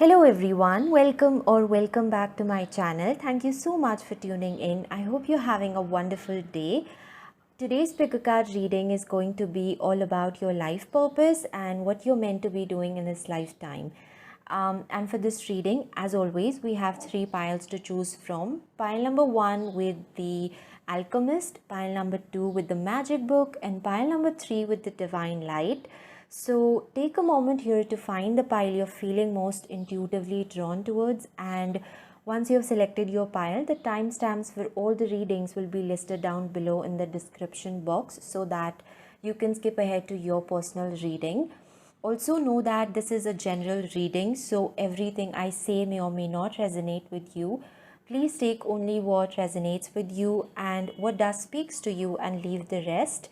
Hello everyone, welcome back to my channel. Thank you so much for tuning in. I hope you're having a wonderful day. Today's pick a card reading is going to be all about your life purpose and what you're meant to be doing in this lifetime. And for this reading, as always, we have three piles to choose from. Pile number one with the Alchemist, pile number two with the Magic Book, and pile number three with the Divine Light. So take a moment here to find the pile you're feeling most intuitively drawn towards, and once you have selected your pile, the timestamps for all the readings will be listed down below in the description box so that you can skip ahead to your personal reading. Also know that this is a general reading, so everything I say may or may not resonate with you. Please take only what resonates with you and what does speaks to you and leave the rest.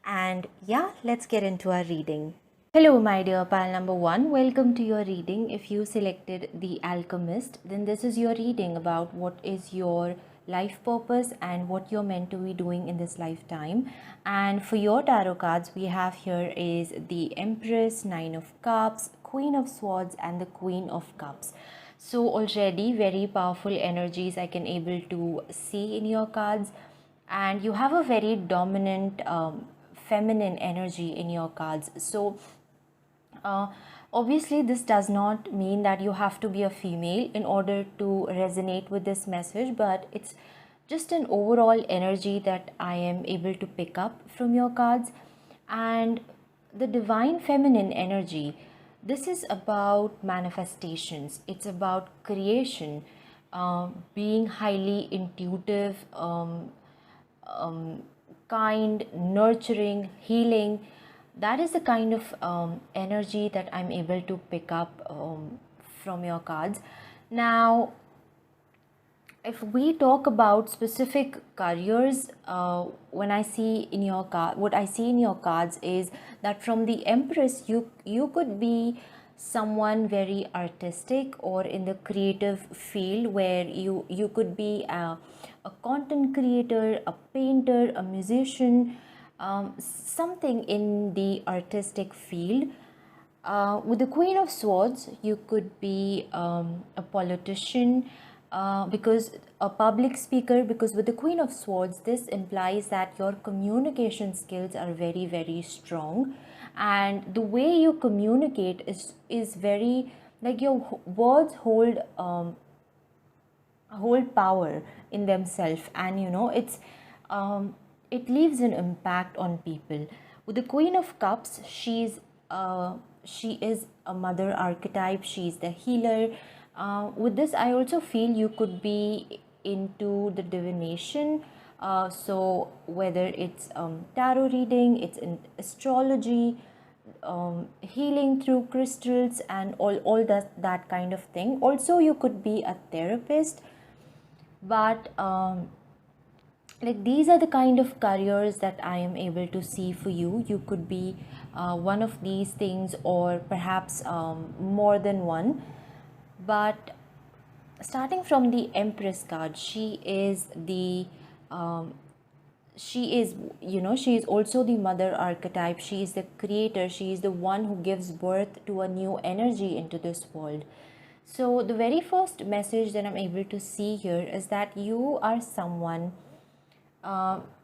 And yeah, let's get into our reading. Hello, my dear pal number one. Welcome to your reading. If you selected The Alchemist, then this is your reading about what is your life purpose and what you're meant to be doing in this lifetime. And for your tarot cards, we have here is the Empress, Nine of Cups, Queen of Swords, and the Queen of Cups. So already very powerful energies I can able to see in your cards, and you have a very dominant feminine energy in your cards. So obviously, this does not mean that you have to be a female in order to resonate with this message, but it's just an overall energy that I am able to pick up from your cards. And the divine feminine energy, this is about manifestations, it's about creation, being highly intuitive, kind, nurturing, healing. That is the kind of energy that I'm able to pick up from your cards. Now, if we talk about specific careers, when I see in your card, what I see in your cards is that from the Empress, you could be someone very artistic or in the creative field, where you could be a content creator, a painter, a musician, something in the artistic field. With the Queen of Swords, you could be a politician, because a public speaker, because with the Queen of Swords, this implies that your communication skills are very, very strong, and the way you communicate is very, like, your words hold power in themselves, and it leaves an impact on people. With the Queen of Cups, she is a mother archetype, she's the healer. With this, I also feel you could be into the divination, so whether it's tarot reading, it's in astrology, healing through crystals, and all that kind of thing. Also, you could be a therapist, but like, these are the kind of careers that I am able to see for you. You could be one of these things, or perhaps more than one. But starting from the Empress card, she is she is also the mother archetype. She is the creator, she is the one who gives birth to a new energy into this world. So the very first message that I'm able to see here is that you are someone,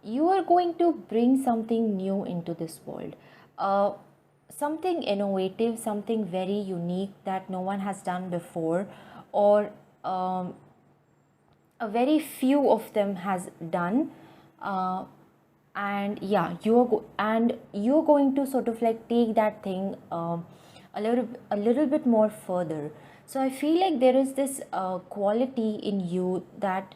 you are going to bring something new into this world, something innovative, something very unique that no one has done before, or a very few of them has done. And yeah, you're going to sort of like take that thing a little bit more further. So I feel like there is this quality in you that,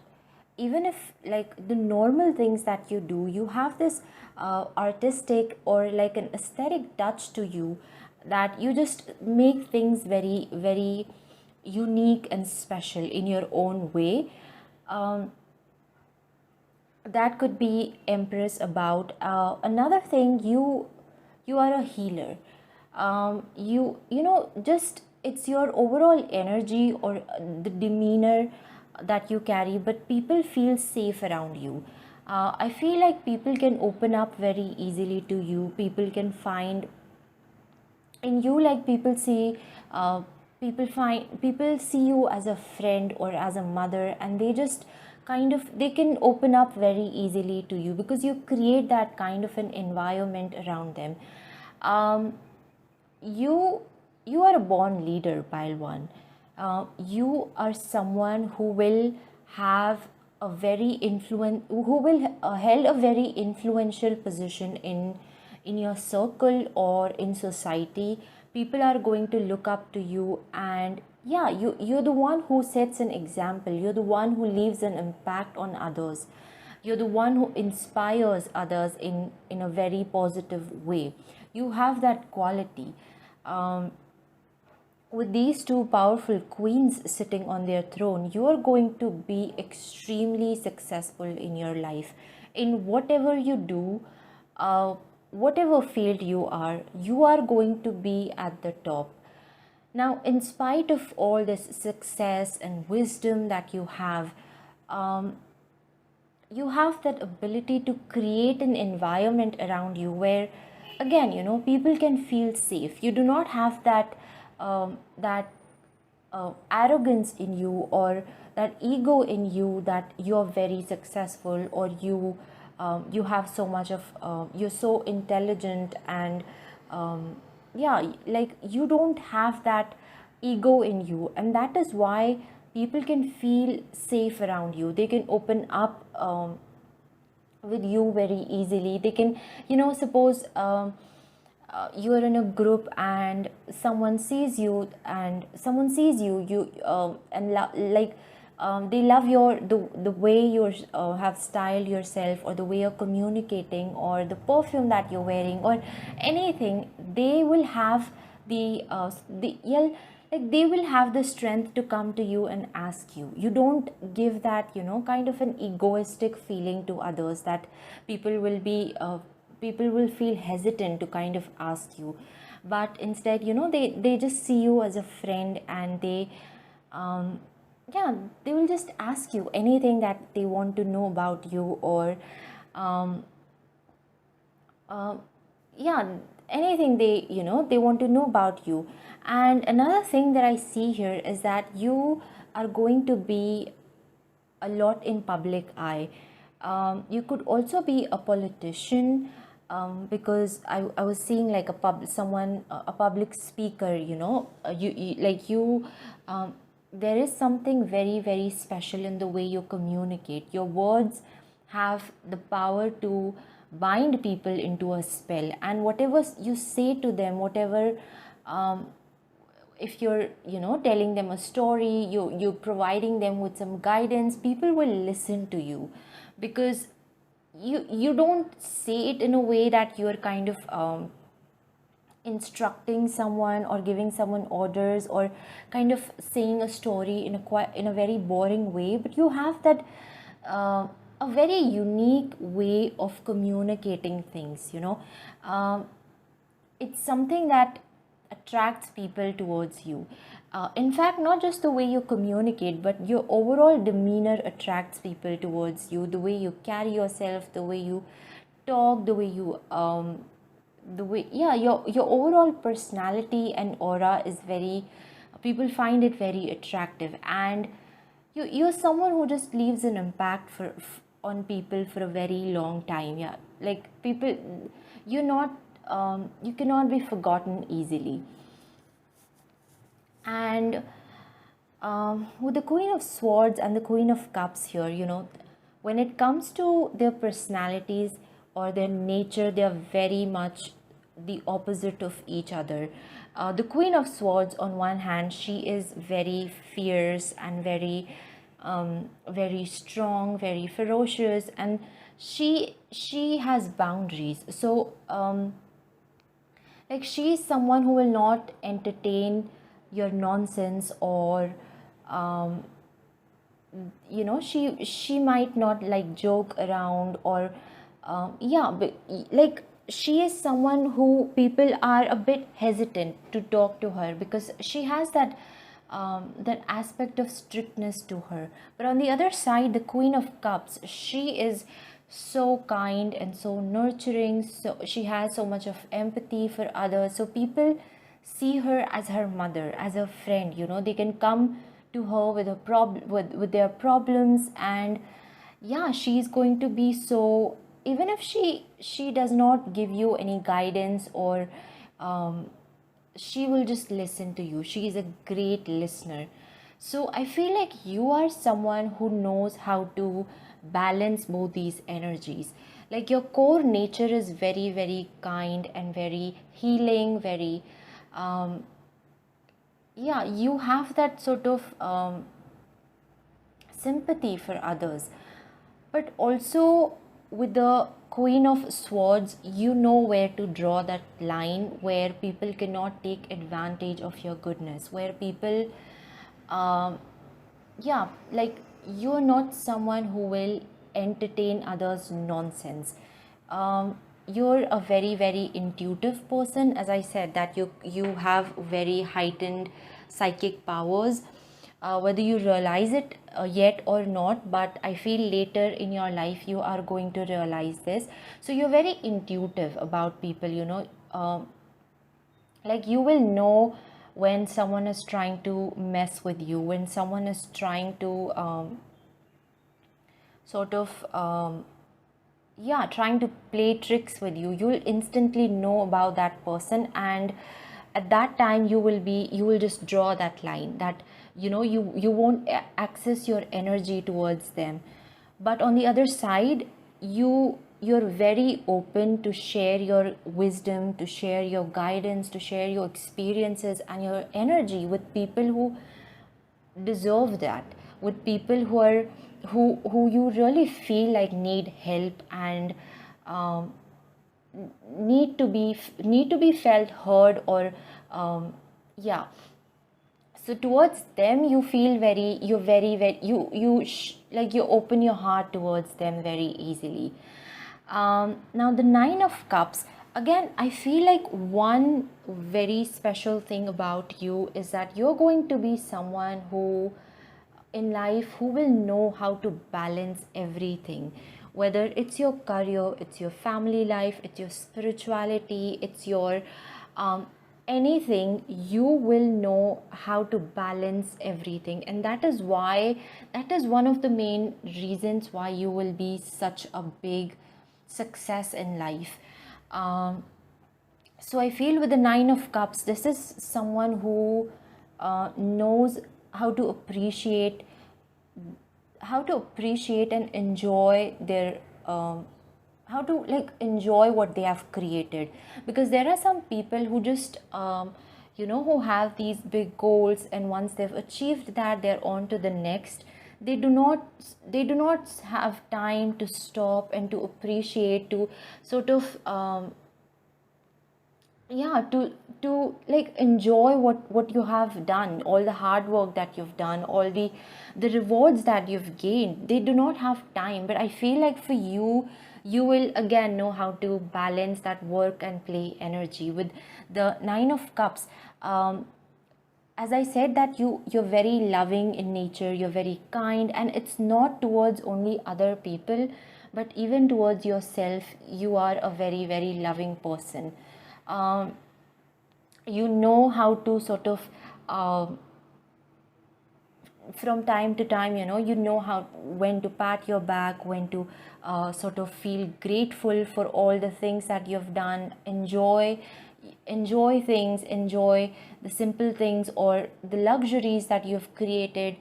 even if, like, the normal things that you do, you have this artistic or like an aesthetic touch to you, that you just make things very, very unique and special in your own way. That could be Empress about. Another thing, you are a healer. Just, it's your overall energy or the demeanor that you carry, but people feel safe around you. I feel like people can open up very easily to you. People can find in you, like, people see people see you as a friend or as a mother, and they just kind of, they can open up very easily to you because you create that kind of an environment around them. um, you you are a born leader, pile one. You are someone who will have a very who will held a very influential position in your circle or in society. People are going to look up to you, and yeah, you're the one who sets an example, you're the one who leaves an impact on others, you're the one who inspires others in a very positive way. You have that quality. um, with these two powerful queens sitting on their throne, you are going to be extremely successful in your life. In whatever you do, whatever field you are going to be at the top. Now, in spite of all this success and wisdom that um, you have that ability to create an environment around you where, again, people can feel safe. You do not have that arrogance in you, or that ego in you, that you're very successful, or you have so much of you're so intelligent, and yeah, like, you don't have that ego in you, and that is why people can feel safe around you. They can open up with you very easily. They can, suppose you are in a group and someone sees you, like, they love the way you have styled yourself, or the way you're communicating, or the perfume that you're wearing, or anything. They will have the yeah, like, they will have the strength to come to you and ask you. You don't give that, kind of an egoistic feeling to others, that people will be people will feel hesitant to kind of ask you. But instead, they just see you as a friend, and um, yeah, they will just ask you anything that they want to know about you, or um, uh, yeah, anything they want to know about you. And another thing that I see here is that you are going to be a lot in public eye. You could also be a politician, because I was seeing like a public speaker. There is something very, very special in the way you communicate. Your words have the power to bind people into a spell, and whatever you say to them, whatever if you're telling them a story, you're providing them with some guidance, people will listen to you, because you don't say it in a way that you're kind of instructing someone, or giving someone orders, or kind of saying a story in a very boring way, but you have that a very unique way of communicating things. It's something that attracts people towards you. In fact, not just the way you communicate, but your overall demeanor attracts people towards you. The way you carry yourself, the way you talk, the way, yeah, your overall personality and aura is very, people find it very attractive, and you're someone who just leaves an impact on people for a very long time. Yeah, like, people, you're not you cannot be forgotten easily. And with the Queen of Swords and the Queen of Cups here, when it comes to their personalities or their nature, they are very much the opposite of each other. The Queen of Swords, on one hand, she is very fierce and very strong, very ferocious, and she has boundaries. So like, she is someone who will not entertain your nonsense, or um, she might not like joke around, or yeah, but like, she is someone who people are a bit hesitant to talk to her, because she has that aspect of strictness to her. But on the other side, the Queen of Cups, she is so kind and so nurturing, so she has so much of empathy for others. So people see her as her mother, as a friend. They can come to her with a with their problems, and yeah, she's going to be so, even if she does not give you any guidance, or um, she will just listen to you. She is a great listener. So I feel like you are someone who knows how to balance both these energies. Like, your core nature is very, very kind and very healing, very yeah, you have that sort of sympathy for others. But also, with the Queen of Swords, you know where to draw that line where people cannot take advantage of your goodness, where people, um, yeah, like, you're not someone who will entertain others' nonsense. You're a very, very intuitive person. As I said, that you have very heightened psychic powers, whether you realize it yet or not, but I feel later in your life you are going to realize this. So you're very intuitive about people, like, you will know when someone is trying to mess with you, when someone is trying to sort of yeah, trying to play tricks with you. You'll instantly know about that person, and at that time you will just draw that line, that you won't access your energy towards them. But on the other side, you're very open to share your wisdom, to share your guidance, to share your experiences and your energy with people who deserve that, with people who you really feel like need help, and um, need to be felt heard, or yeah. So towards them you feel very, you're very, very, like, you open your heart towards them very easily. Now, the Nine of Cups, again, I feel like one very special thing about you is that you're going to be someone who in life who will know how to balance everything, whether it's your career, it's your family life, it's your spirituality, it's your anything. You will know how to balance everything, and that is one of the main reasons why you will be such a big success in life. So I feel with the Nine of Cups, this is someone who knows how to appreciate, and enjoy their how to, like, enjoy what they have created. Because there are some people who just who have these big goals, and once they've achieved that, they're on to the next. They do not have time to stop and to appreciate, to sort of yeah, to like enjoy what you have done, all the hard work that you've done, all the rewards that you've gained. They do not have time. But I feel like for you, you will again know how to balance that work and play energy with the Nine of Cups. As I said, that you're very loving in nature, you're very kind, and it's not towards only other people, but even towards yourself. You are a very, very loving person. um, you know how to sort of from time to time, you know how, when to pat your back, when to sort of feel grateful for all the things that you've done. Enjoy things, enjoy the simple things or the luxuries that you've created.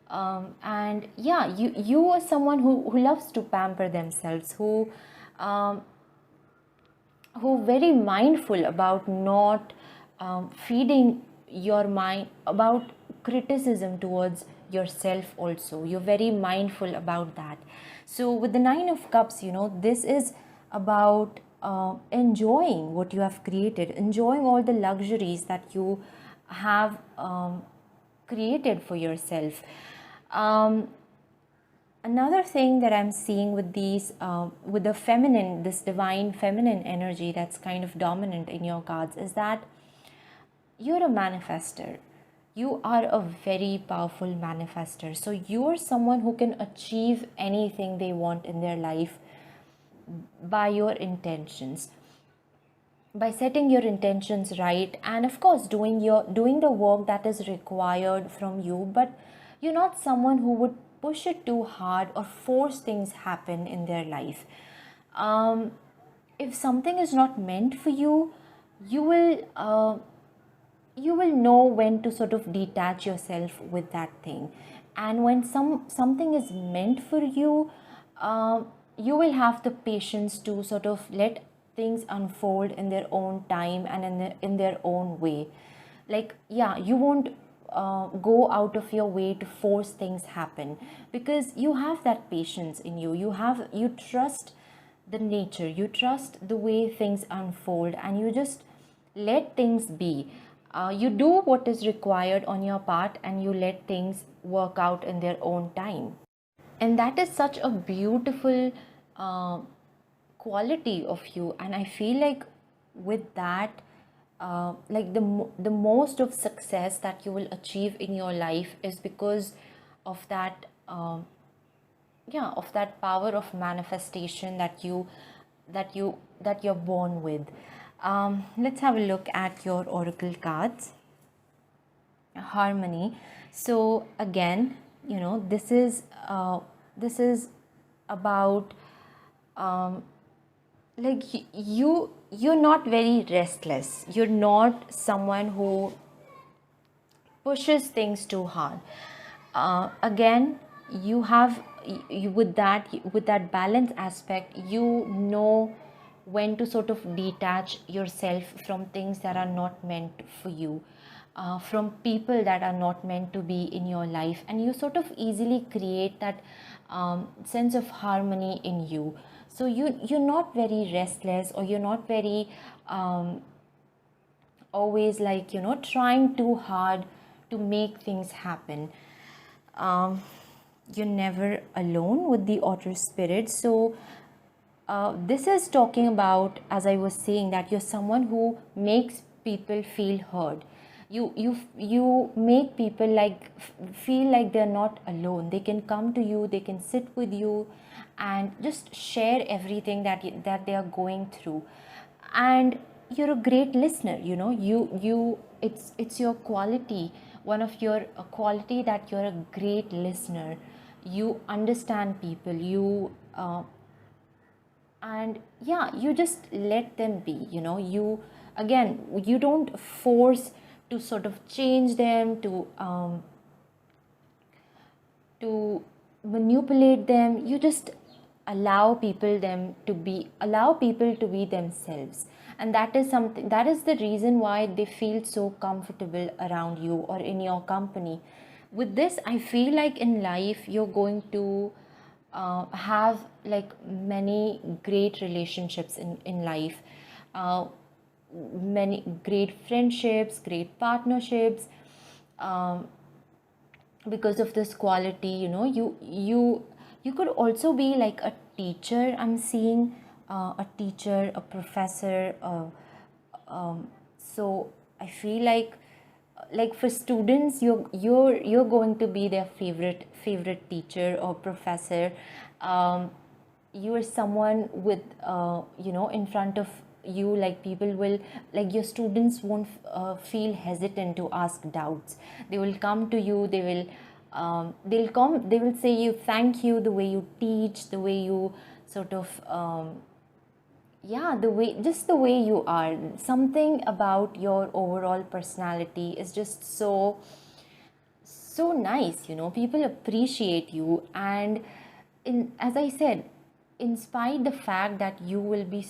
And yeah, you are someone who loves to pamper themselves, um, who very mindful about not feeding your mind about criticism towards yourself. Also, you're very mindful about that. So with the Nine of Cups, this is about enjoying what you have created, enjoying all the luxuries that you have created for yourself. um, Another thing that I'm seeing with these with the feminine, this divine feminine energy that's kind of dominant in your cards, is that you're a manifester. You are a very powerful manifester. So you're someone who can achieve anything they want in their life by your intentions. by setting your intentions right, and of course doing the work that is required from you. But you're not someone who would push it too hard or force things happen in their life. um, if something is not meant for you, you will you will know when to sort of detach yourself with that thing. And when something is meant for you, you will have the patience to sort of let things unfold in their own time and in their own way. Like, yeah, you won't go out of your way to force things happen, because you have that patience in you. You trust the nature, you trust the way things unfold, and you just let things be. You do what is required on your part, and you let things work out in their own time. And that is such a beautiful uh, quality of you. And I feel like with that, like the most of success that you will achieve in your life is because of that. Yeah, of that power of manifestation that you're born with. Let's have a look at your oracle cards. Harmony. So again, this is about, um, like, you're not very restless. You're not someone who pushes things too hard. Again, you have you, with that balance aspect, you know when to sort of detach yourself from things that are not meant for you, from people that are not meant to be in your life, and you sort of easily create that sense of harmony in you. So you're not very restless, or you're not very always, like, trying too hard to make things happen. um, you're never alone with the otter spirit. So this is talking about, as I was saying, that you're someone who makes people feel heard. You make people like feel like they're not alone. They can come to you, they can sit with you, and just share everything that they are going through. And you're a great listener. It's your quality, one of your a quality, that you're a great listener. You understand people, and yeah, you just let them be. You, again, you don't force to sort of change them, to manipulate them. You just allow people to be themselves. And that is something, that is the reason why they feel so comfortable around you or in your company. With this, I feel like in life you're going to have like many great relationships in life, uh, many great friendships, great partnerships, um, because of this quality. You could also be like a teacher. I'm seeing a teacher, a professor. So I feel like for students, you're going to be their favorite teacher or professor. You are someone with, in front of you, like, people will, like, your students won't feel hesitant to ask doubts. They will come to you, they will say you thank you, the way you teach, the way you sort of, yeah, the way you are. Something about your overall personality is just so nice. People appreciate you. And as I said, in spite the fact that you will be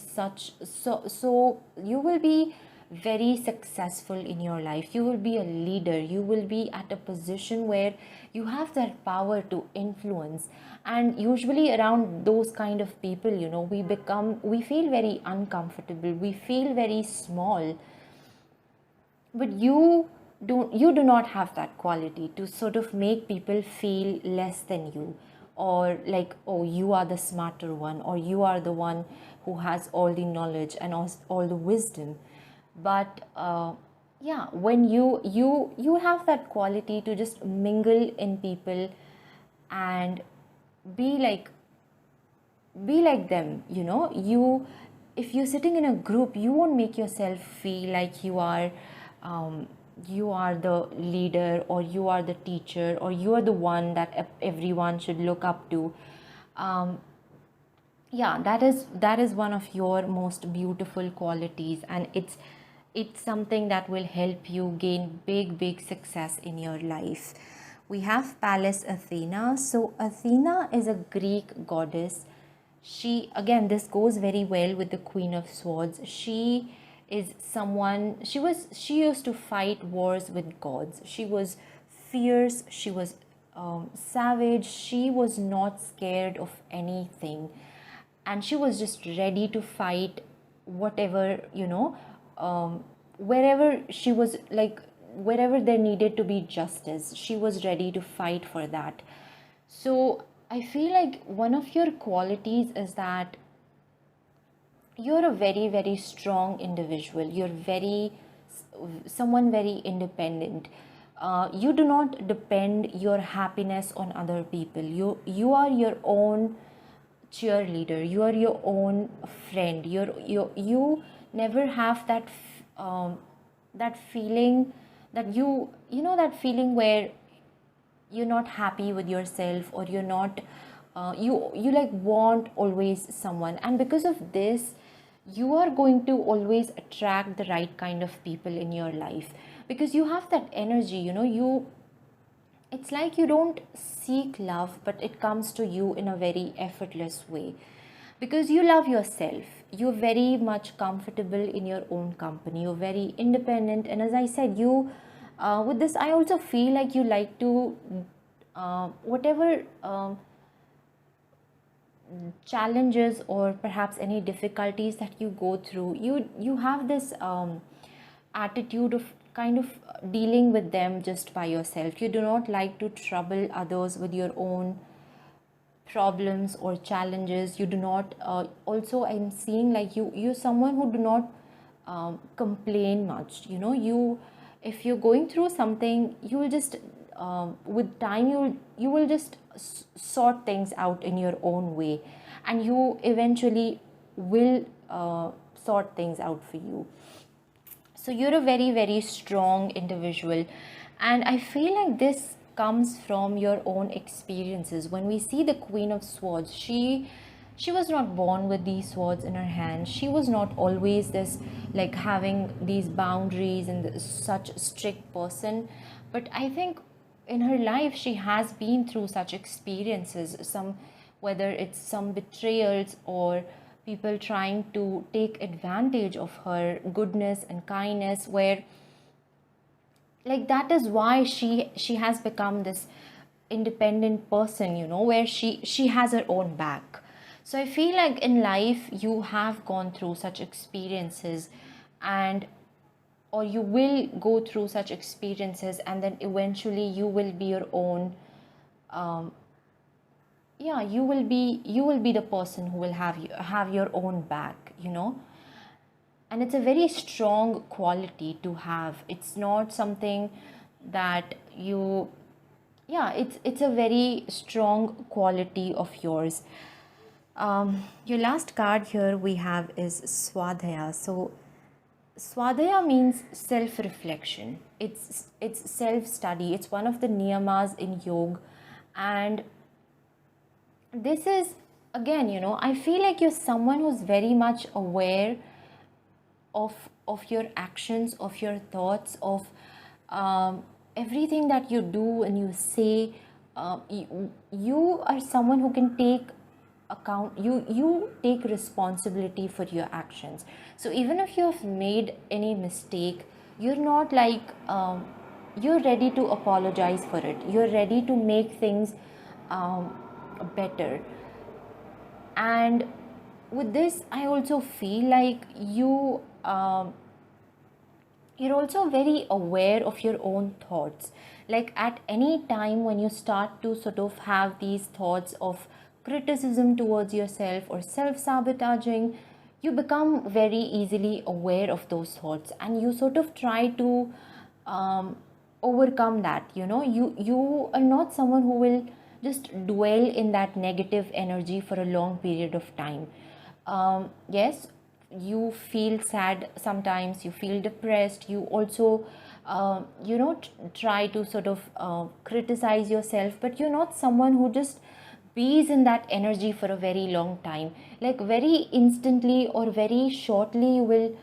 you will be very successful in your life, you will be a leader, you will be at a position where you have that power to influence. And usually around those kind of people, we feel very uncomfortable, we feel very small. But you do not have that quality to sort of make people feel less than you, or like, oh, you are the smarter one, or you are the one who has all the knowledge and all the wisdom. But yeah, when you have that quality to just mingle in people and be like be like them. if you're sitting in a group, you won't make yourself feel like um, you are the leader, or you are the teacher, or you are the one that everyone should look up to. um, yeah, that is one of your most beautiful qualities, and it's something that will help you gain big success in your life. We have Pallas Athena. So Athena is a Greek goddess. She, again, this goes very well with the Queen of Swords. She is someone, she used to fight wars with gods. She was fierce, she was savage, she was not scared of anything, and she was just ready to fight whatever, wherever she was, like wherever there needed to be justice, she was ready to fight for that. So I feel like one of your qualities is that you're a very strong individual. You're very someone very independent. You do not depend your happiness on other people. You are your own cheerleader, you are your own friend. You never have that feeling, that that feeling where you're not happy with yourself, or you're not you like want always someone. And because of this, you are going to always attract the right kind of people in your life, because you have that energy. You It's like you don't seek love, but it comes to you in a very effortless way, because you love yourself. You're very much comfortable in your own company. You're very independent. And as I said, with this, I also feel like you like to, whatever challenges or perhaps any difficulties that you go through, you have this attitude of kind of dealing with them just by yourself. You do not like to trouble others with your own problems or challenges. You do not also, I'm seeing like you're someone who do not complain much. You If you're going through something, you will just with time, you will just sort things out in your own way, and you eventually will sort things out for you. So you're a very strong individual, and I feel like this comes from your own experiences. When we see the Queen of Swords, she was not born with these swords in her hand. She was not always this, like, having these boundaries and such strict person. But I think in her life she has been through such experiences, some, whether it's some betrayals or people trying to take advantage of her goodness and kindness, where, like, that is why she has become this independent person, where she has her own back. So I feel like in life you have gone through such experiences, and or you will go through such experiences, and then eventually you will be your own, yeah, you will be the person who will have your own back. And it's a very strong quality to have. It's not something that you, yeah, it's a very strong quality of yours. Your last card here we have is Swadhyaya. So Swadhyaya means self-reflection. It's self-study. It's one of the niyamas in yoga. And this is, again, I feel like you're someone who's very much aware of your actions, of your thoughts, of everything that you do and you say. You are someone who can take account. You take responsibility for your actions. So even if you have made any mistake, you're not like, you're ready to apologize for it. You're ready to make things better. And with this, I also feel like you're also very aware of your own thoughts. Like, at any time when you start to sort of have these thoughts of criticism towards yourself or self-sabotaging, you become very easily aware of those thoughts, and you sort of try to overcome that. You are not someone who will just dwell in that negative energy for a long period of time. Yes, you feel sad sometimes, you feel depressed, you also try to sort of criticize yourself, but you're not someone who just bees in that energy for a very long time. Like very instantly or very shortly you will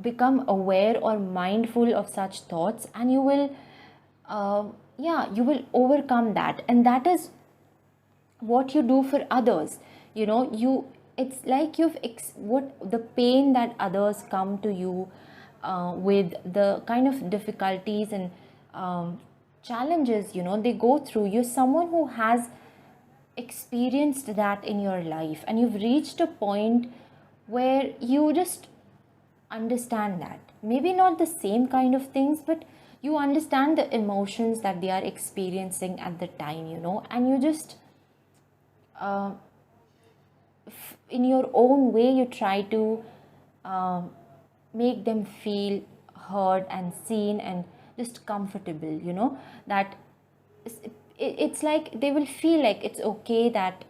become aware or mindful of such thoughts, and you will you will overcome that. And that is what you do for others. You it's like what the pain that others come to you with, the kind of difficulties and challenges they go through. You're someone who has experienced that in your life, and you've reached a point where you just understand that. Maybe not the same kind of things, but you understand the emotions that they are experiencing at the time, and you just uh, in your own way you try to uh, make them feel heard and seen and just comfortable, that it's like they will feel like it's okay that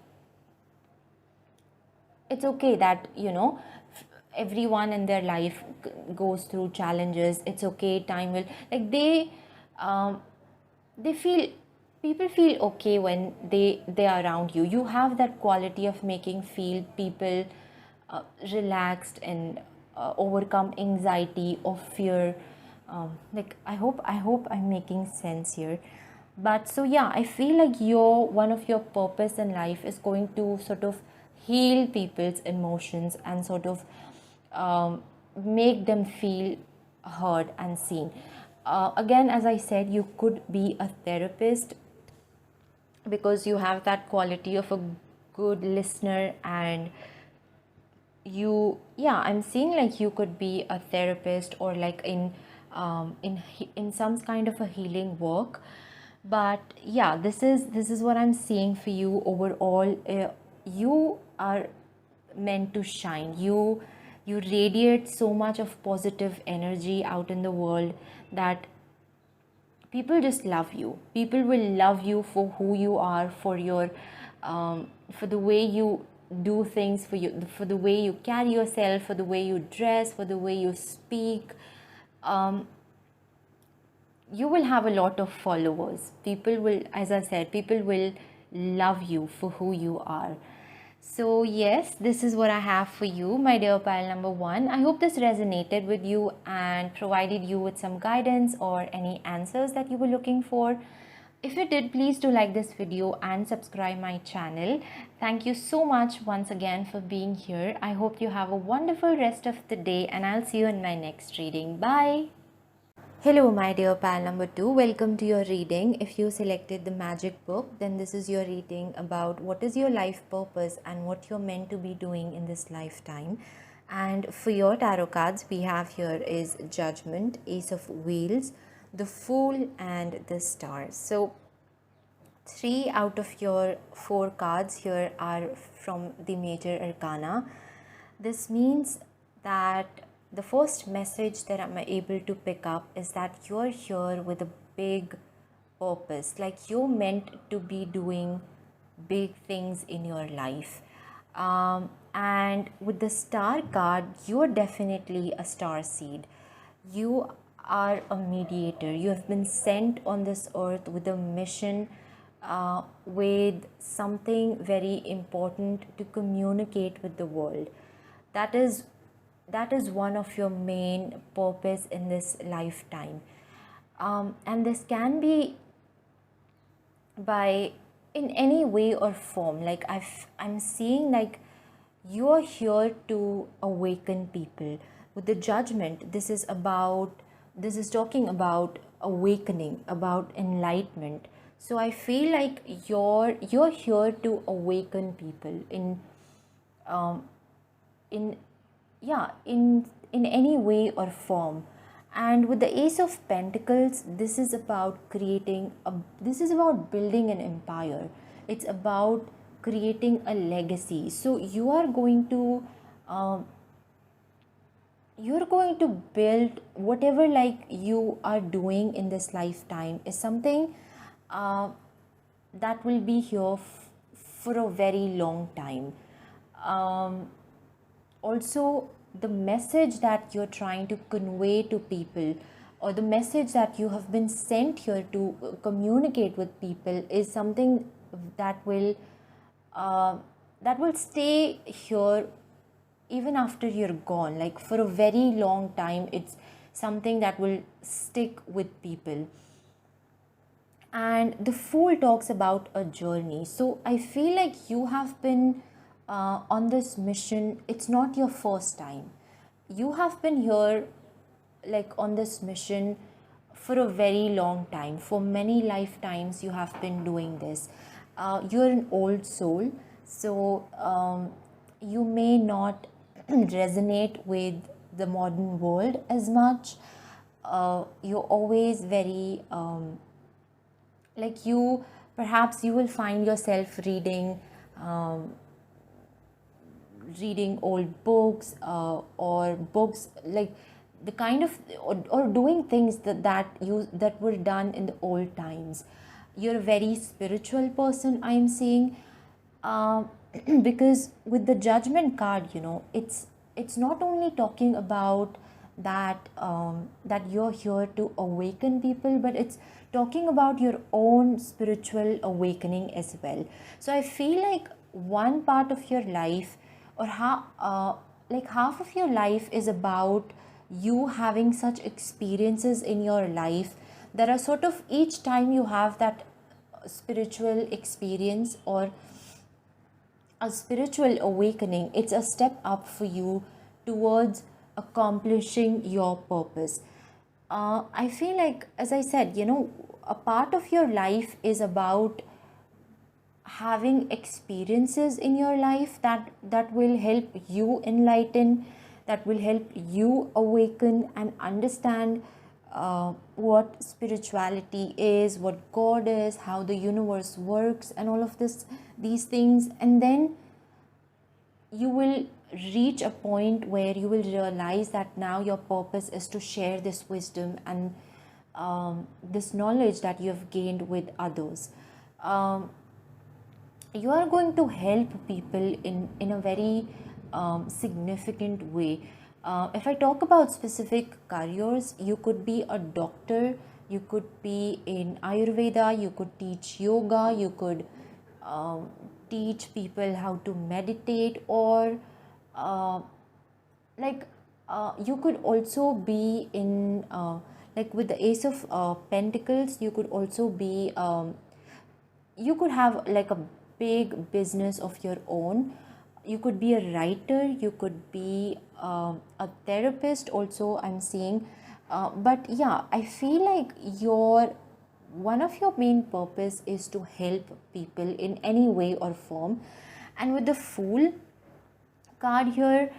everyone in their life goes through challenges. It's okay, time will, like um, they feel people feel okay when they are around you. You have that quality of making feel people relaxed and overcome anxiety or fear. Like I hope I'm making sense here. But so yeah, I feel like your one of your purpose in life is going to sort of heal people's emotions and sort of make them feel heard and seen. Again, as I said, you could be a therapist because you have that quality of a good listener, and I'm seeing like you could be a therapist or like in some kind of a healing work. But yeah, this is what I'm seeing for you overall. You are meant to shine. You radiate so much of positive energy out in the world that people just love you. People will love you for who you are, for the way you do things, for the way you carry yourself, for the way you dress, for the way you speak. um, you will have a lot of followers. People will, as I said, people will love you for who you are. So, yes, this is what I have for you, my dear pile number one. I hope this resonated with you and provided you with some guidance or any answers that you were looking for. If you did, please do like this video and subscribe my channel. Thank you so much once again for being here. I hope you have a wonderful rest of the day, and I'll see you in my next reading. Bye. Hello, my dear pal number two. Welcome to your reading. If you selected the magic book, then this is your reading about what is your life purpose and what you're meant to be doing in this lifetime. And for your tarot cards, we have here is Judgment, Ace of Wheels, the Fool, and the Star. So 3 out of your 4 cards here are from the major arcana. This means that the first message that I'm able to pick up is that you're here with a big purpose. Like you're meant to be doing big things in your life. And with the star card, you're definitely a star seed. You are a mediator. You have been sent on this earth with a mission, with something very important to communicate with the world. That is one of your main purpose in this lifetime. And this can be by in any way or form. Like I'm seeing like you are here to awaken people. With the Judgment, this is talking about awakening, about enlightenment. So I feel like you're here to awaken people um, in in any way or form. And with the Ace of Pentacles, this is about building an empire. It's about creating a legacy. So you're going to build whatever like you are doing in this lifetime is something that will be here for a very long time. um, also the message that you're trying to convey to people, or the message that you have been sent here to communicate with people, is something that will uh, stay here even after you're gone, like for a very long time. It's something that will stick with people. And the Fool talks about a journey. So I feel like you have been on this mission. It's not your first time. You have been here, like on this mission, for a very long time. For many lifetimes, you have been doing this. You're an old soul, so you may not resonate with the modern world as much. You're always very like you perhaps you will find yourself um, reading old books, or books like the kind of, or doing things that were done in the old times. You're a very spiritual person, I'm seeing. uh, because with the Judgment card, it's not only talking about that you're here to awaken people, but it's talking about your own spiritual awakening as well. So I feel like one part of your life, or like half of your life, is about you having such experiences in your life that are sort of, each time you have that spiritual experience or a spiritual awakening, it's a step up for you towards accomplishing your purpose. I feel like, as I said, a part of your life is about having experiences in your life that will help you enlighten, that will help you awaken and understand what spirituality is, what God is, how the universe works, and all of these things. And then you will reach a point where you will realize that now your purpose is to share this wisdom and this knowledge that you have gained with others. um, you are going to help people in a very significant way. If I talk about specific careers, you could be a doctor, you could be in Ayurveda, you could teach yoga, you could um, teach people how to meditate, or uh, like you could also be in like with the Ace of Pentacles, you could also be you could have like a big business of your own. You could be a writer, you could be a therapist also, I'm seeing. But yeah, I feel like your one of your main purpose is to help people in any way or form. And with the Fool card here,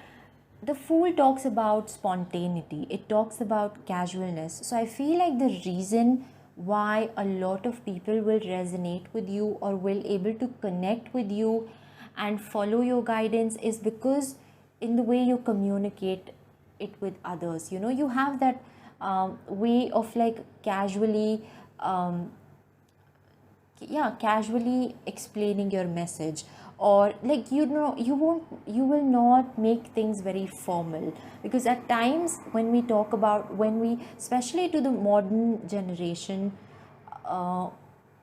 the Fool talks about spontaneity, it talks about casualness. So I feel like the reason why a lot of people will resonate with you or will able to connect with you and follow your guidance is because in the way you communicate it with others. You have that way of like um, casually explaining your message, or like you will not make things very formal. Because at times when we talk about, when we, especially to the modern generation, uh,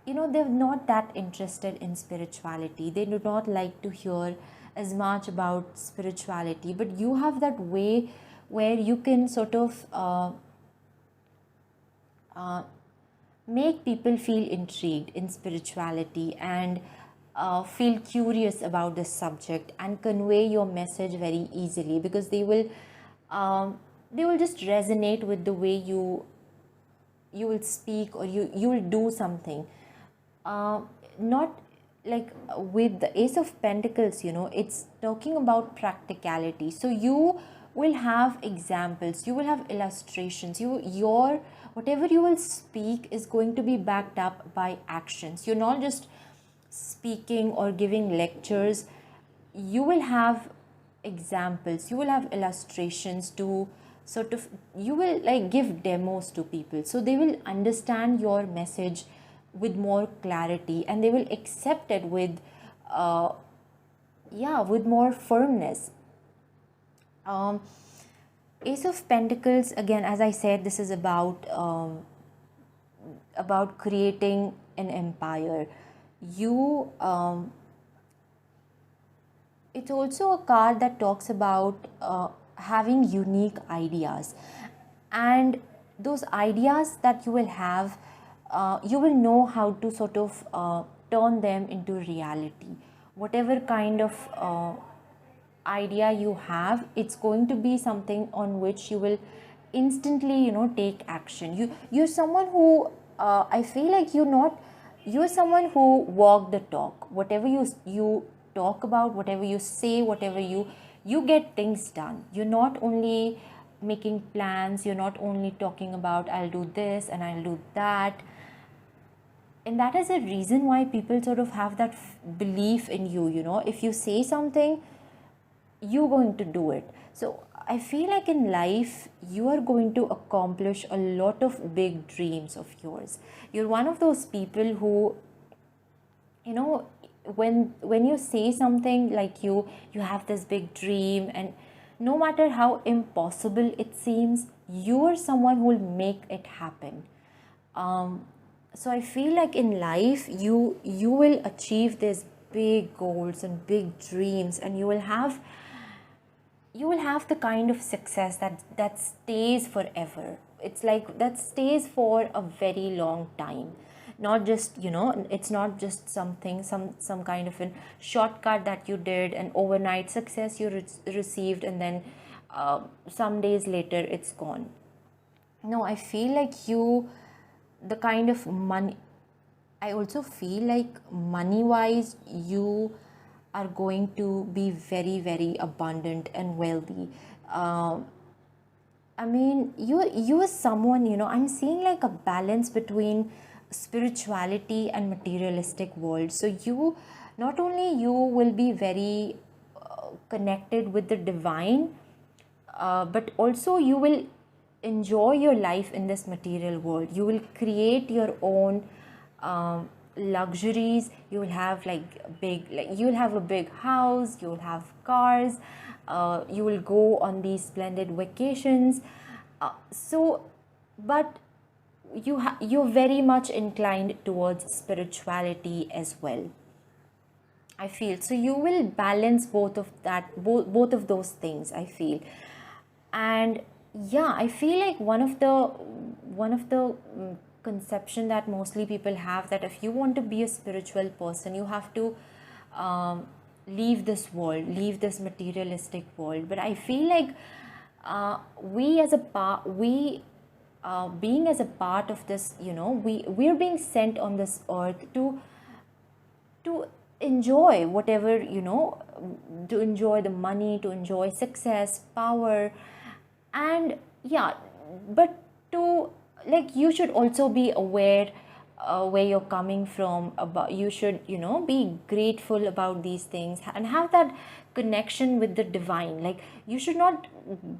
they're not that interested in spirituality, they do not like to hear as much about spirituality. But you have that way where you can sort of uh, make people feel intrigued in spirituality and feel curious about the subject and convey your message very easily, because they will just resonate with the way you will speak, or you will do something. Not like with the Ace of Pentacles, it's talking about practicality. So you will have examples, you will have illustrations, your whatever you will speak is going to be backed up by actions. You're not just speaking or giving lectures, you will have examples, you will have illustrations to sort of, you will like give demos to people, so they will understand your message with more clarity, and they will accept it with yeah, with more firmness. um, Ace of Pentacles, again, as I said, this is about creating an empire. You It's also a card that talks about having unique ideas, and those ideas that you will have, you will know how to sort of turn them into reality. Whatever kind of idea you have, it's going to be something on which you will instantly, take action. You're someone who, I feel like you're someone who walk the talk. Whatever you talk about, whatever you say, whatever you get things done. You're not only making plans, you're not only talking about I'll do this and I'll do that. And that is a reason why people sort of have that belief in you. If you say something, you're going to do it. So I feel like in life you are going to accomplish a lot of big dreams of yours. You're one of those people who, when you say something, like you have this big dream, and no matter how impossible it seems, you are someone who will make it happen. So I feel like in life you will achieve these big goals and big dreams, and you will have the kind of success that stays forever. It's like that stays for a very long time. Not just, it's not just some kind of a shortcut that you did, an overnight success you received, and then some days later it's gone. No, I feel like the kind of money, I also feel like money wise, you are going to be very, very abundant and wealthy. I mean, you are someone, I'm seeing like a balance between spirituality and materialistic world. So not only you will be very connected with the divine, but also you will enjoy your life in this material world. You will create your own luxuries. You will have you will have a big house, you will have cars, you will go on these splendid vacations. But you're very much inclined towards spirituality as well, I feel. So you will balance both of those things, I feel. And yeah, I feel like one of the conception that mostly people have, that if you want to be a spiritual person, you have to leave this world, leave this materialistic world. But I feel like we as a part we being as a part of this, we're being sent on this earth to enjoy whatever, to enjoy the money, to enjoy success, power. And yeah, but to, like, you should also be aware where you're coming from. About, you should, be grateful about these things and have that connection with the divine. Like, you should not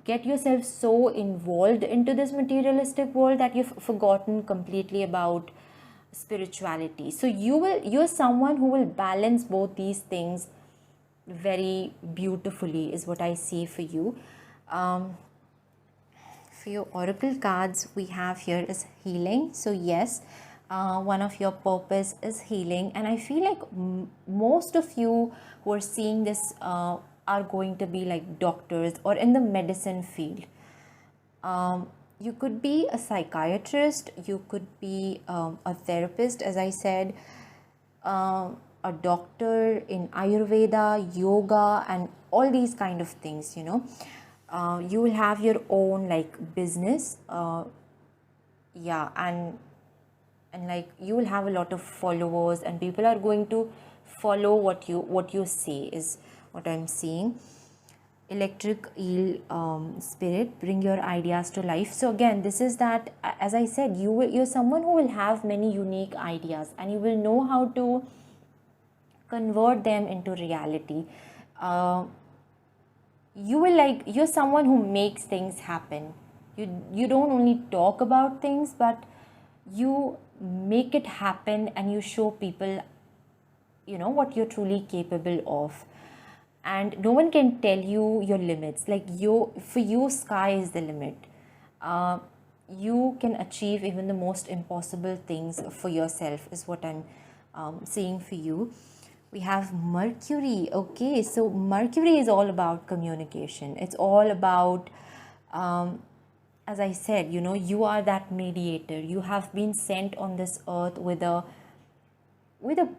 get yourself so involved into this materialistic world that you've forgotten completely about spirituality. So you're someone who will balance both these things very beautifully, is what I see for you. For your oracle cards, we have here is healing. So yes, one of your purpose is healing, and I feel like most of you who are seeing this are going to be like doctors or in the medicine field. You could be a psychiatrist, you could be a therapist, as I said, a doctor in Ayurveda, yoga, and all these kind of things. You will have your own like business, yeah, and like you will have a lot of followers, and people are going to follow what you say, is what I'm seeing. Electric eel spirit, bring your ideas to life. So again, this is that, as I said, you're someone who will have many unique ideas, and you will know how to convert them into reality. You're someone who makes things happen. You don't only talk about things, but you make it happen, and you show people what you're truly capable of. and no one can tell you your limits. Like, for you, sky is the limit. uh, you can achieve even the most impossible things for yourself, is what I'm saying for you. We have Mercury. Okay, so Mercury is all about communication. It's all about, as I said, you are that mediator. You have been sent on this earth with a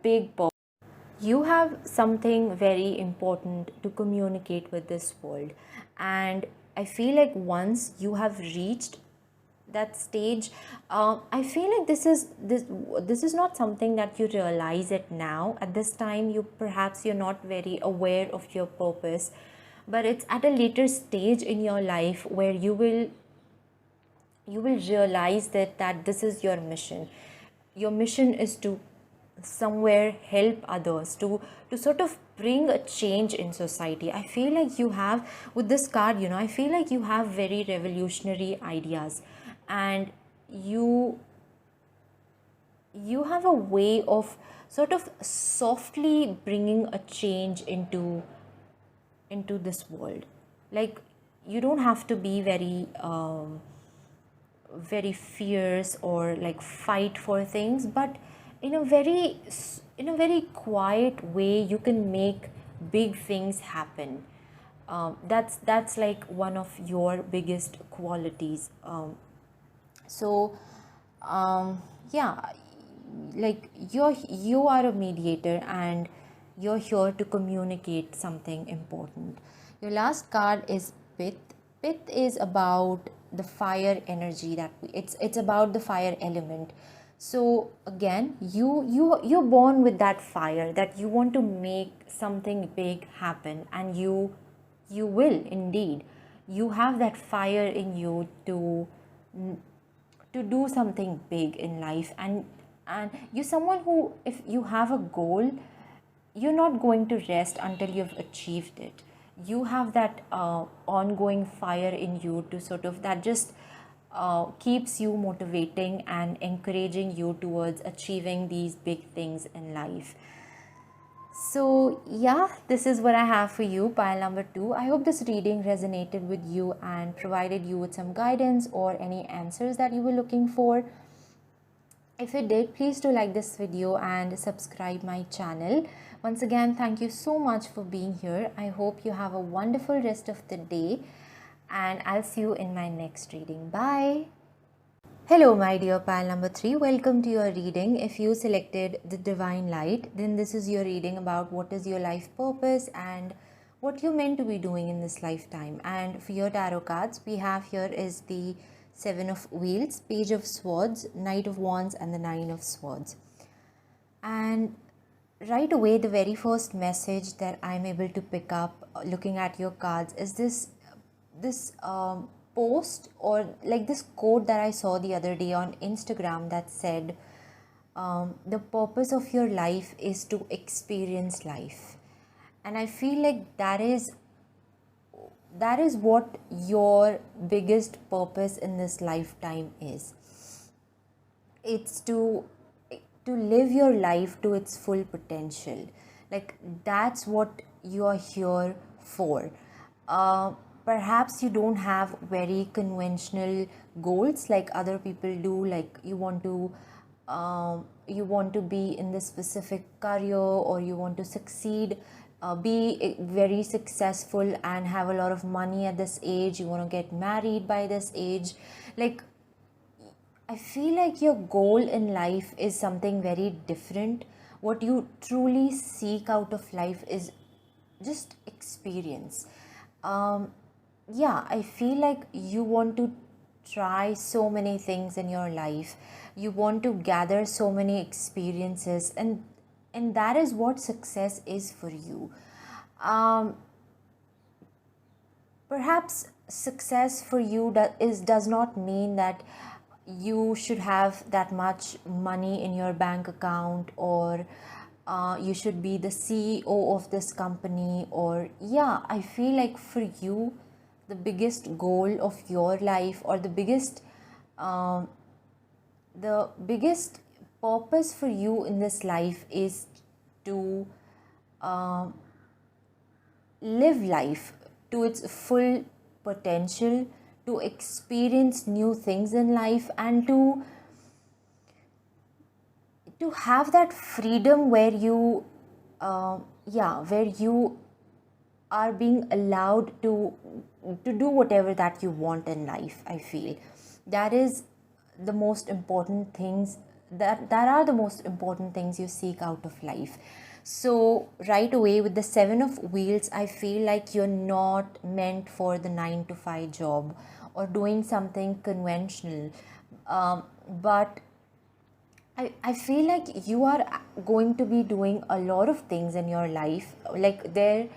big purpose. You have something very important to communicate with this world, and I feel like once you have reached that stage, I feel like this is not something that you realize it now. At this time, you're not very aware of your purpose, but it's at a later stage in your life where you will realize that this is your mission. Your mission is to somewhere help others, to sort of bring a change in society. I feel like you have, with this card, I feel like you have very revolutionary ideas, and you have a way of sort of softly bringing a change into this world. Like, you don't have to be very fierce or like fight for things, but in a very quiet way you can make big things happen. That's like one of your biggest qualities. So yeah, like, you are a mediator, and you're here to communicate something important. Your last card is Pith. Pith is about the fire energy, it's about the fire element. So again, you're born with that fire, that you want to make something big happen, and you will indeed. You have that fire in you to do something big in life, and you're someone who, if you have a goal, you're not going to rest until you've achieved it. You have that ongoing fire in you, to sort of, that just keeps you motivating and encouraging you towards achieving these big things in life. So, yeah, this is what I have for you, pile number 2. I hope this reading resonated with you and provided you with some guidance or any answers that you were looking for. If it did, please do like this video and subscribe my channel. Once again, thank you so much for being here. I hope you have a wonderful rest of the day, and I'll see you in my next reading. Bye. Hello, my dear pal number 3. Welcome to your reading. If you selected the Divine Light, then this is your reading about what is your life purpose and what you're meant to be doing in this lifetime. And for your tarot cards, we have here is the Seven of Wheels, Page of Swords, Knight of Wands, and the Nine of Swords. And right away, the very first message that I'm able to pick up looking at your cards is this post, or like this quote that I saw the other day on Instagram, that said, the purpose of your life is to experience life. And I feel like that is what your biggest purpose in this lifetime is. It's to live your life to its full potential. Like, that's what you're here for. Perhaps you don't have very conventional goals like other people do. Like, you want to be in this specific career, or you want to succeed, be very successful and have a lot of money at this age. You want to get married by this age. Like, I feel like your goal in life is something very different. What you truly seek out of life is just experience. Yeah, I feel like you want to try so many things in your life. You want to gather so many experiences, and that is what success is for you. Perhaps success for you does not mean that you should have that much money in your bank account, or you should be the CEO of this company. Or, yeah, I feel like for you, the biggest goal of your life, or the biggest purpose for you in this life is to live life to its full potential, to experience new things in life, and to have that freedom where you where you are being allowed to do whatever that you want in life. I feel that is the most important things, that are the most important things you seek out of life. So right away with the seven of wheels, I feel like you're not meant for the 9 to 5 job or doing something conventional. But I feel like you are going to be doing a lot of things in your life. Like there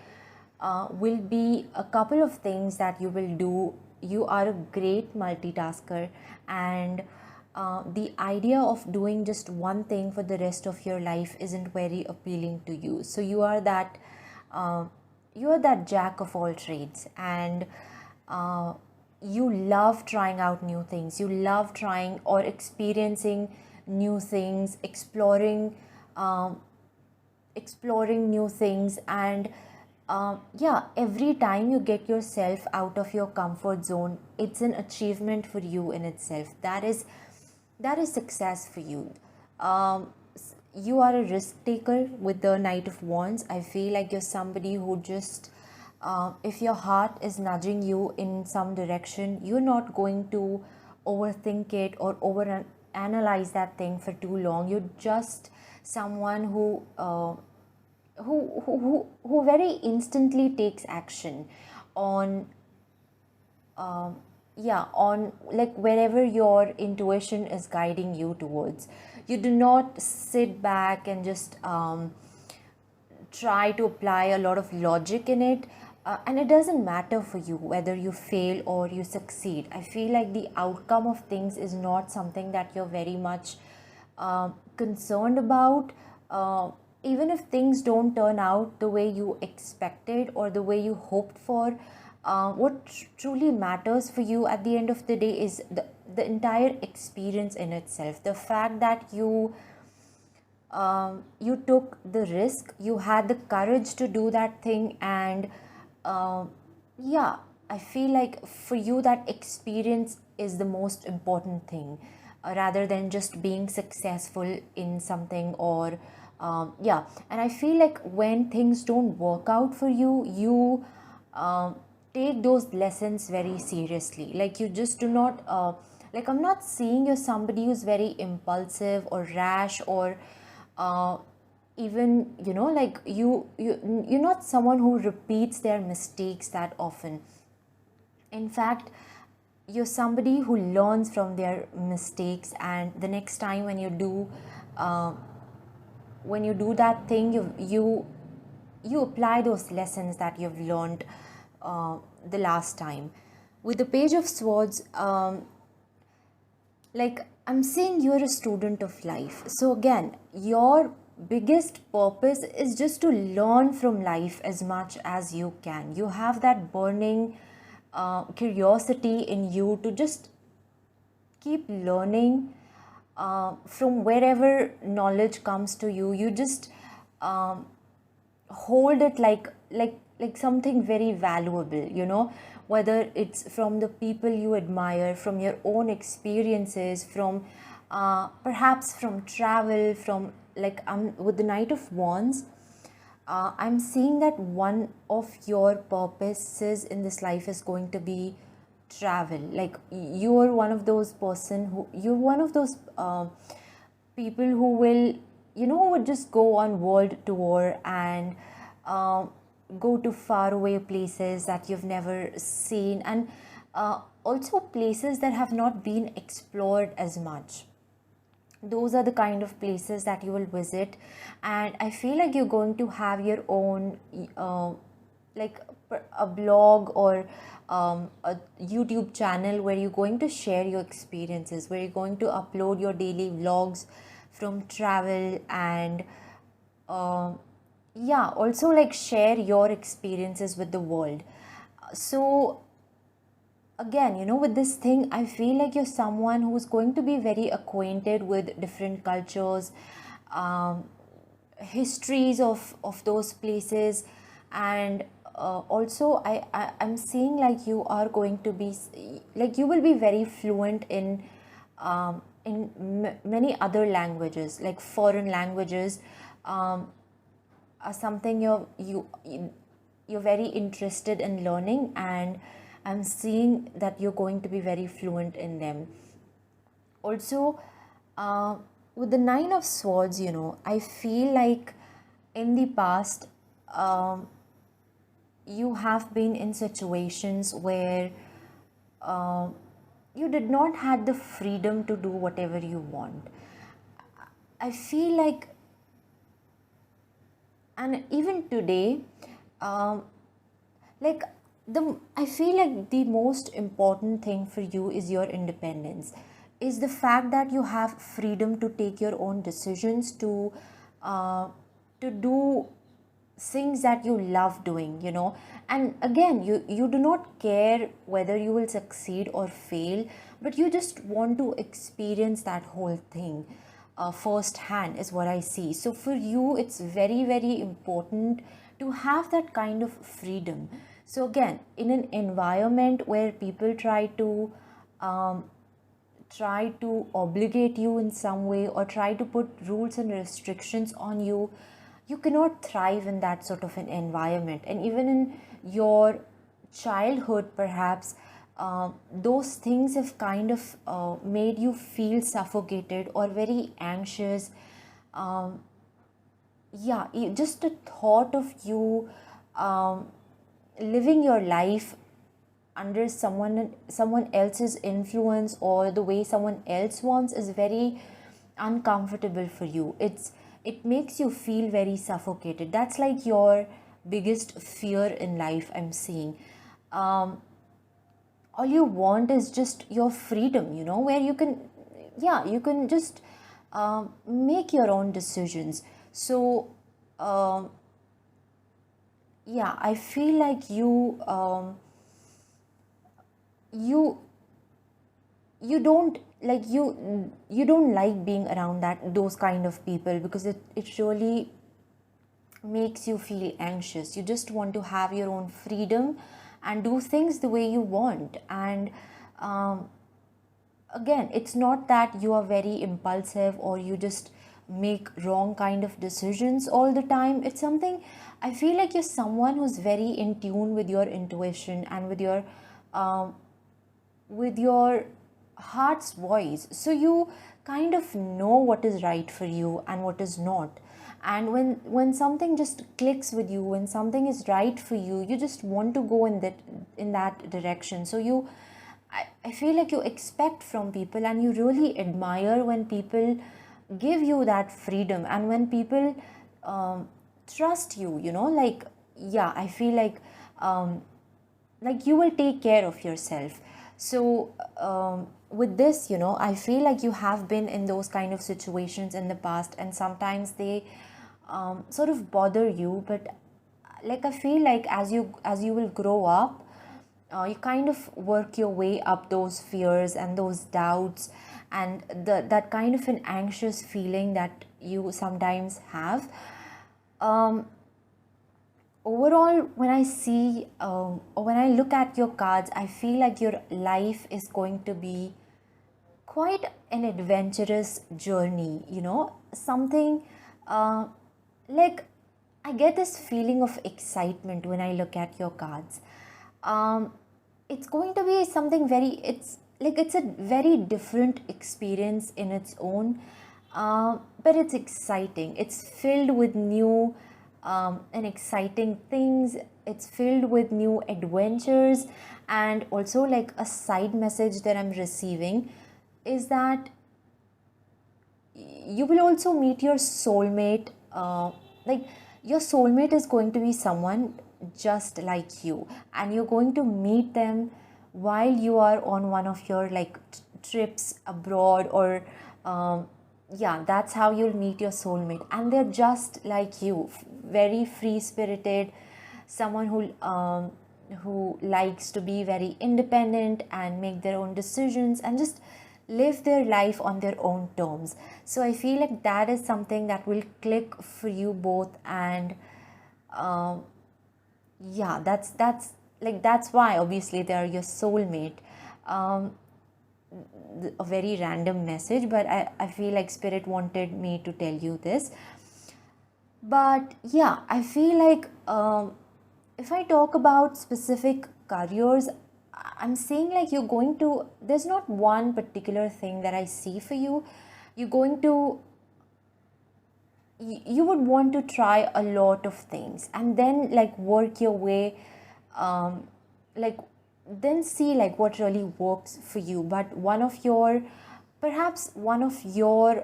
will be a couple of things that you will do. You are a great multitasker, and the idea of doing just one thing for the rest of your life isn't very appealing to you. So uh, you are that jack of all trades, and uh, you love trying out new things. You love trying or experiencing new things, um, exploring new things, and every time you get yourself out of your comfort zone, it's an achievement for you in itself. That is success for you. You are a risk taker with the Knight of Wands. I feel like you're somebody who just, if your heart is nudging you in some direction, you're not going to overthink it or over analyze that thing for too long. You're just someone who very instantly takes action on on like wherever your intuition is guiding you towards. You do not sit back and just try to apply a lot of logic in it, and it doesn't matter for you whether you fail or you succeed. I feel like the outcome of things is not something that you're very much concerned about. Even if things don't turn out the way you expected or the way you hoped for, what truly matters for you at the end of the day is the entire experience in itself. The fact that you took the risk, you had the courage to do that thing, and yeah, I feel like for you that experience is the most important thing, rather than just being successful in something or and I feel like when things don't work out for you, you take those lessons very seriously. Like you just do not like, I'm not seeing you somebody who's very impulsive or rash or uh, even, like you're not someone who repeats their mistakes that often. In fact, you're somebody who learns from their mistakes, and the next time uh, when you do that thing, you apply those lessons that you've learned the last time. With the Page of Swords, like I'm saying, you're a student of life. So again, your biggest purpose is just to learn from life as much as you can. You have that burning curiosity in you to just keep learning from wherever knowledge comes to you. You just um, hold it like something very valuable, whether it's from the people you admire, from your own experiences, from perhaps from travel, from like with the Knight of Wands. I'm seeing that one of your purposes in this life is going to be travel. Like you're one of those people who will, who would just go on world tour and uh, go to faraway places that you've never seen, and also places that have not been explored as much. Those are the kind of places that you will visit, and I feel like you're going to have your own like a blog or a YouTube channel where you're going to share your experiences, where you're going to upload your daily vlogs from travel, and uh, also like share your experiences with the world. So again, with this thing, I feel like you're someone who's going to be very acquainted with different cultures, um, histories of those places, and also I'm seeing like you are going to be like you will be very fluent in many other languages, like foreign languages, are something you're very interested in learning, and I'm seeing that you're going to be very fluent in them. Also, uh, with the Nine of Swords, I feel like in the past, um, you have been in situations where you did not had the freedom to do whatever you want. I feel like, and even today, um, like I feel like the most important thing for you is your independence, is the fact that you have freedom to take your own decisions, uh, to do things that you love doing, and again, you do not care whether you will succeed or fail, but you just want to experience that whole thing firsthand, is what I see. So for you, it's very, very important to have that kind of freedom. So again, in an environment where people um, try to obligate you in some way, or try to put rules and restrictions on you, you cannot thrive in that sort of an environment. And even in your childhood, perhaps, those things have kind of made you feel suffocated or very anxious. um, yeah, just the thought of you um, living your life under someone else's influence, or the way someone else wants, is very uncomfortable for you. It makes you feel very suffocated. That's like your biggest fear in life, I'm seeing. um, all you want is just your freedom, where you can, yeah, you can just make your own decisions. So um, yeah, I feel like you you don't like you don't like being around those kind of people, because it surely makes you feel anxious. You just want to have your own freedom and do things the way you want. And um, again, it's not that you are very impulsive or you just make wrong kind of decisions all the time. It's something, I feel like you're someone who's very in tune with your intuition and um, with your heart's voice. So you kind of know what is right for you and what is not. And when something just clicks with you, when something is right for you, you just want to go in that direction. So I feel like you expect from people, and you really admire when people give you that freedom, and when people trust you, like, yeah, I feel like you will take care of yourself. So with this, I feel like you have been in those kind of situations in the past, and sometimes they sort of bother you. But like, I feel like as you will grow up, you kind of work your way up those fears and those doubts, and that kind of an anxious feeling that you sometimes have. um, Overall, when I see or when I look at your cards, I feel like your life is going to be quite an adventurous journey, something uh, like, I get this feeling of excitement when I look at your cards. um, it's going to be something very, it's a very different experience in its own, but it's exciting. It's filled with new and exciting things. It's filled with new adventures. And also, like, a side message that I'm receiving is that you will also meet your soulmate. Like, your soulmate is going to be someone just like you, and you're going to meet them while you are on one of your, like, trips abroad, or yeah, that's how you'll meet your soulmate. And they're just like you, very free spirited, someone who likes to be very independent and make their own decisions and just live their life on their own terms. So I feel like that is something that will click for you both. And um, Yeah, that's like that's why obviously they are your soulmate. um a very random message, but I feel like spirit wanted me to tell you this. But yeah, I feel like if I talk about specific careers, I'm saying like you're going to, there's not one particular thing that I see for you. You're going to, you would want to try a lot of things and then like work your way, um, like then see like what really works for you. But one of your, perhaps one of your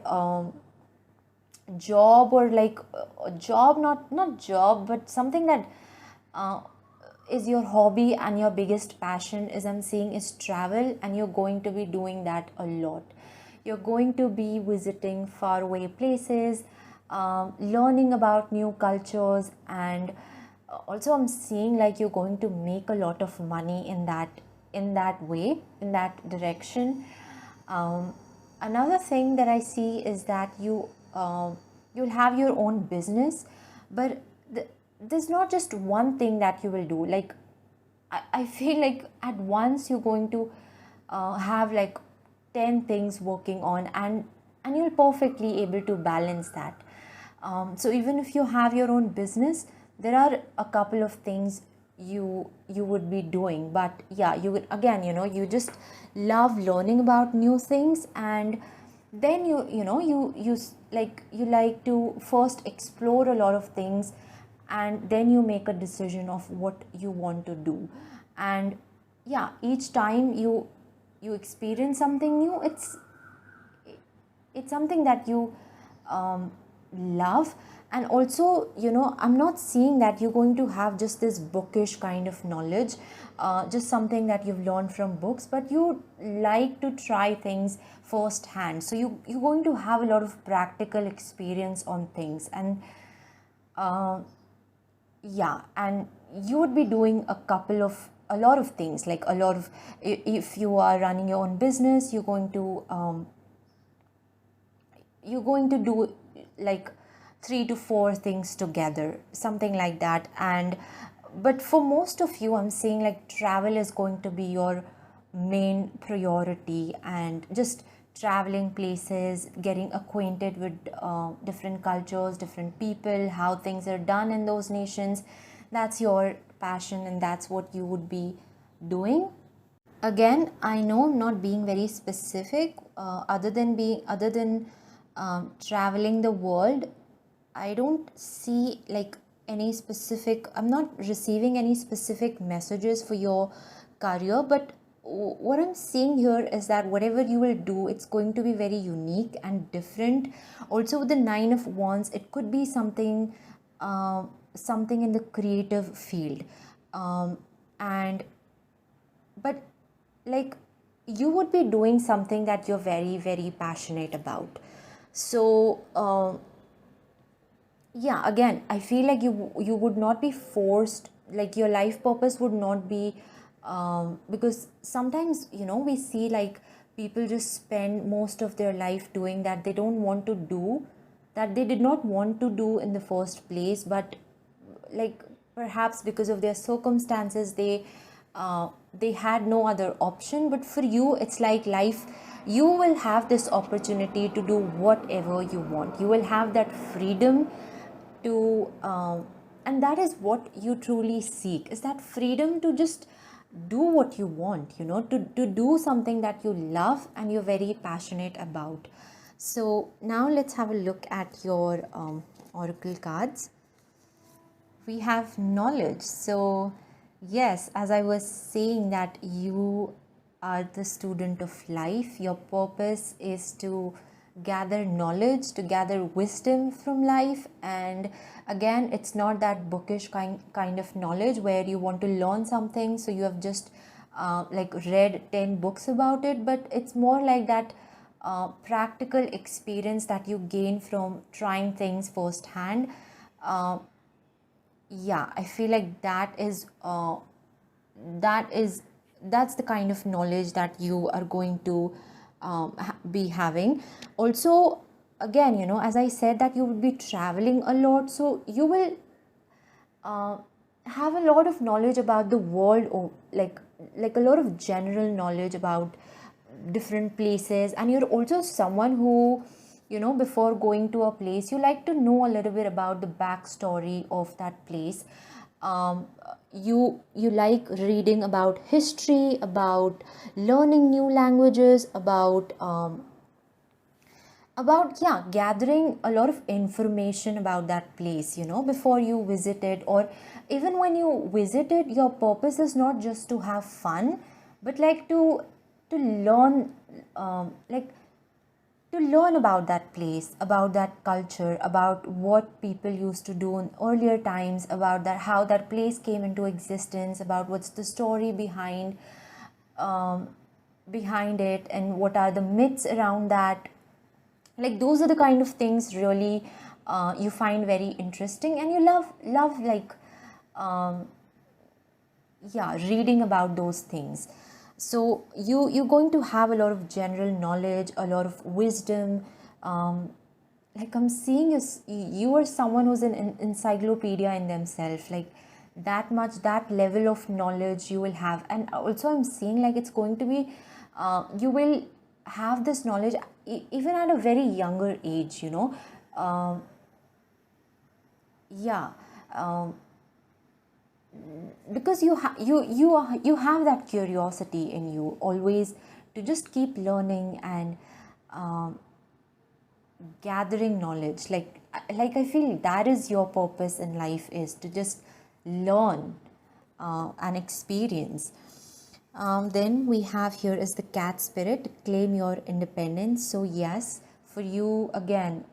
job, or like a job, not job, but something that uh, is your hobby and your biggest passion, is I'm seeing is travel, and you're going to be doing that a lot. You're going to be visiting faraway places, learning about new cultures, and also I'm seeing like you're going to make a lot of money in that way, in that direction. Another thing that I see is that you'll have your own business, but there's not just one thing that you will do. Like I feel like at once you're going to have like 10 things working on, and you're perfectly able to balance that. So even if you have your own business, there are a couple of things you would be doing. But yeah, you would, again, you just love learning about new things, and then you like to first explore a lot of things, and then you make a decision of what you want to do. And yeah, each time you experience something new, it's something that you love. And also, I'm not seeing that you're going to have just this bookish kind of knowledge, just something that you've learned from books, but you like to try things firsthand. So you're going to have a lot of practical experience on things. And uh, yeah, and you would be doing a lot of things, like a lot of, if you are running your own business, you're going to do like 3 to 4 things together, something like that. And but for most of you, I'm saying like travel is going to be your main priority, and just traveling places, getting acquainted with different cultures, different people, how things are done in those nations. That's your passion, and that's what you would be doing. Again, I know I'm not being very specific, other than traveling the world. I don't see like any specific, I'm not receiving any specific messages for your career. But what I'm seeing here is that whatever you will do, it's going to be very unique and different. Also, with the Nine of Wands, it could be something in the creative field. And but like you would be doing something that you're very very passionate about. So yeah, again, I feel like you would not be forced, like your life purpose would not be, because sometimes we see like people just spend most of their life doing that they don't want to do, that they did not want to do in the first place. But like perhaps because of their circumstances, they had no other option. But for you, it's like life, you will have this opportunity to do whatever you want. You will have that freedom to and that is what you truly seek, is that freedom to just do what you want, to do something that you love and you're very passionate about. So now let's have a look at your oracle cards. We have knowledge. So yes, as I was saying, that you are the student of life. Your purpose is to gather knowledge, to gather wisdom from life. And again, it's not that bookish kind of knowledge where you want to learn something, so you have just like read 10 books about it. But it's more like that practical experience that you gain from trying things firsthand. uh, yeah, I feel like that is that's the kind of knowledge that you are going to be having. Also, again, as I said, that you would be traveling a lot, so you will have a lot of knowledge about the world, or like a lot of general knowledge about different places. And you're also someone who, before going to a place, you like to know a little bit about the backstory of that place. You like reading about history, about learning new languages, about gathering a lot of information about that place, before you visit it. Or even when you visit it, your purpose is not just to have fun, but like to learn, like to learn about that place, about that culture, about what people used to do in earlier times, about that, how that place came into existence, about what's the story um, behind it, and what are the myths around that. Like those are the kind of things really you find very interesting, and you love like um, reading about those things. So you're going to have a lot of general knowledge, a lot of wisdom. Like I'm seeing you are someone who's an encyclopedia in themselves, like that much, that level of knowledge you will have. And also I'm seeing like it's going to be you will have this knowledge even at a very younger age, um, yeah um, because you have that curiosity in you always, to just keep learning and um, gathering knowledge. Like I feel that is your purpose in life, is to just learn and experience. Then we have here is the cat spirit, claim your independence. So yes, for you again,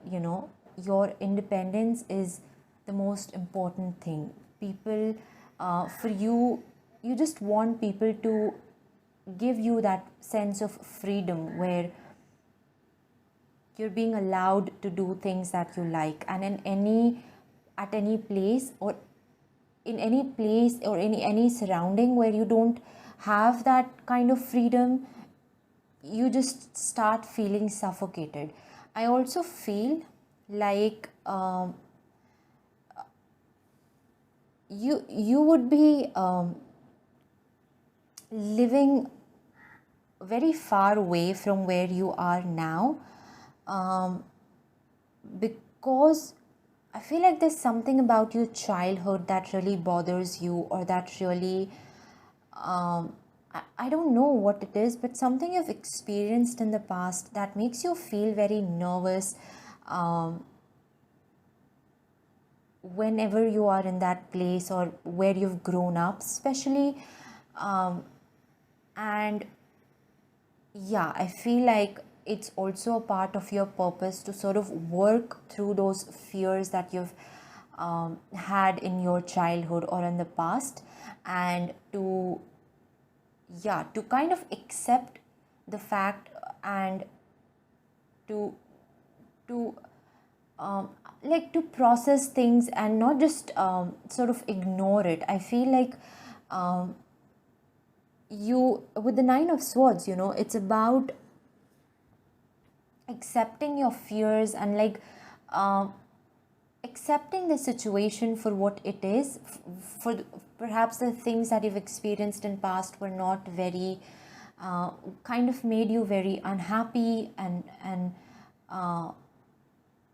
your independence is the most important thing. People, for you, you just want people to give you that sense of freedom, where you're being allowed to do things that you like, and at any place, or in any place, or any surrounding where you don't have that kind of freedom, you just start feeling suffocated. I also feel like you would be living very far away from where you are now, um, because I feel like there's something about your childhood that really bothers you, or that really, I don't know what it is, but something you've experienced in the past that makes you feel very nervous whenever you are in that place, or where you've grown up, especially. And yeah, I feel like it's also a part of your purpose to sort of work through those fears that you've had in your childhood or in the past, and to kind of accept the fact, and to to like to process things, and not just sort of ignore it. I feel like you, with the Nine of Swords, it's about accepting your fears, and like accepting the situation for what it is. For perhaps the things that you've experienced in past were not very kind of made you very unhappy, and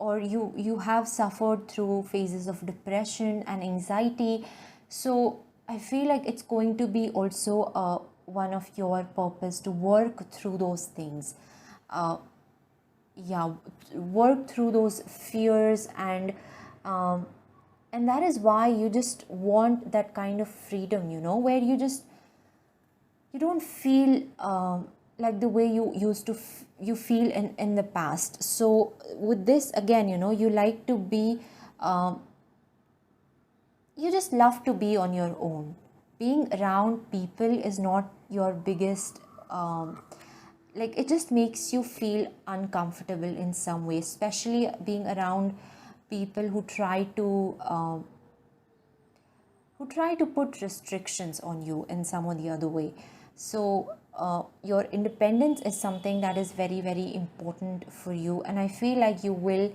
or you have suffered through phases of depression and anxiety. So I feel like it's going to be also one of your purpose to work through those things, uh, yeah work through those fears, and that is why you just want that kind of freedom, where you don't feel like the way you used to you feel in the past. So with this again, you like to be you just love to be on your own. Being around people is not your biggest like it just makes you feel uncomfortable in some way, especially being around people who try to put restrictions on you in some or the other way. So your independence is something that is very very important for you, and I feel like you will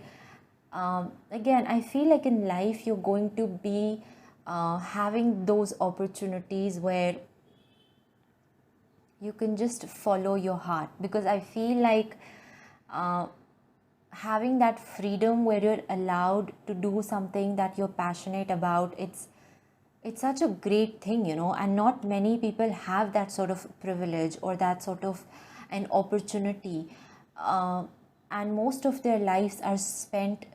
again, I feel like in life you're going to be having those opportunities where you can just follow your heart, because I feel like uh, having that freedom where you're allowed to do something that you're passionate about, it's such a great thing, and not many people have that sort of privilege or that sort of an opportunity. uh, and most of their lives are spent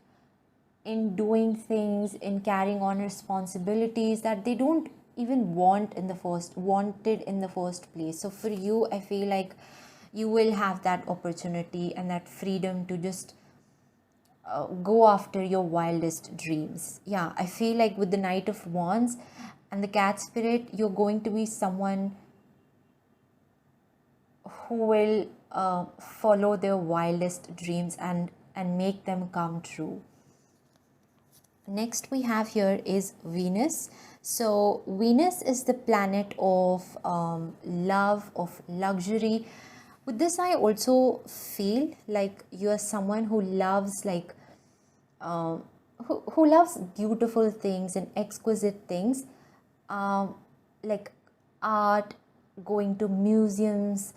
in doing things, in carrying on responsibilities that they don't even wanted in the first place. So for you, I feel like you will have that opportunity and that freedom to just go after your wildest dreams. Yeah, I feel like with the Knight of Wands and the Cat Spirit, you're going to be someone who will follow their wildest dreams and make them come true. Next we have here is Venus. So Venus is the planet of love, of luxury. With this, I also feel like you are someone who loves uh, who loves beautiful things and exquisite things, like art, going to museums.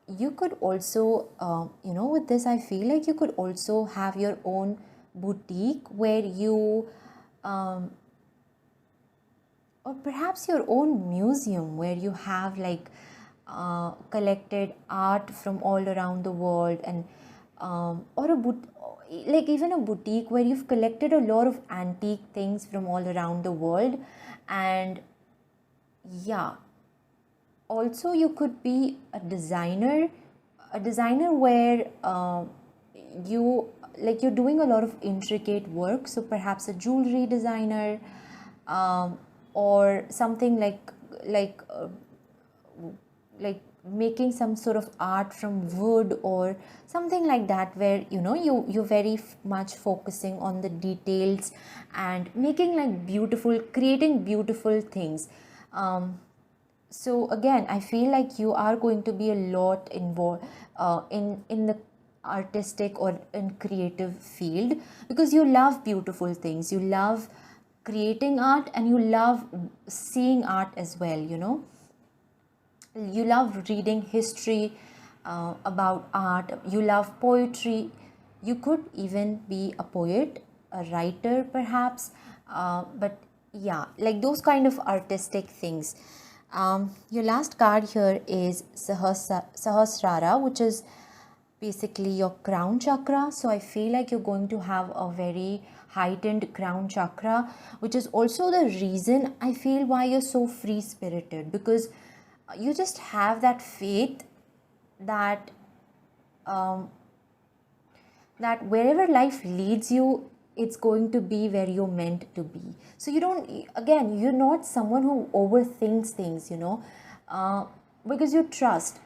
You could also, with this, I feel like you could also have your own boutique where you, or perhaps your own museum where you have collected art from all around the world, and or like even a boutique where you've collected a lot of antique things from all around the world. And yeah, also you could be a designer where you you're doing a lot of intricate work, so perhaps a jewelry designer, or something like uh, like making some sort of art from wood or something like that, where you're very much focusing on the details and making creating beautiful things. So again, I feel like you are going to be a lot involved in the artistic or in creative field, because you love beautiful things, you love creating art, and you love seeing art as well. You love reading history about art, you love poetry. You could even be a poet, a writer perhaps, but yeah, like those kind of artistic things. Your last card here is Sahasrara, which is basically your crown chakra. So I feel like you're going to have a very heightened crown chakra, which is also the reason I feel why you're so free spirited, because you just have that faith that that wherever life leads you, it's going to be where you're meant to be. So you're not someone who overthinks things, because you trust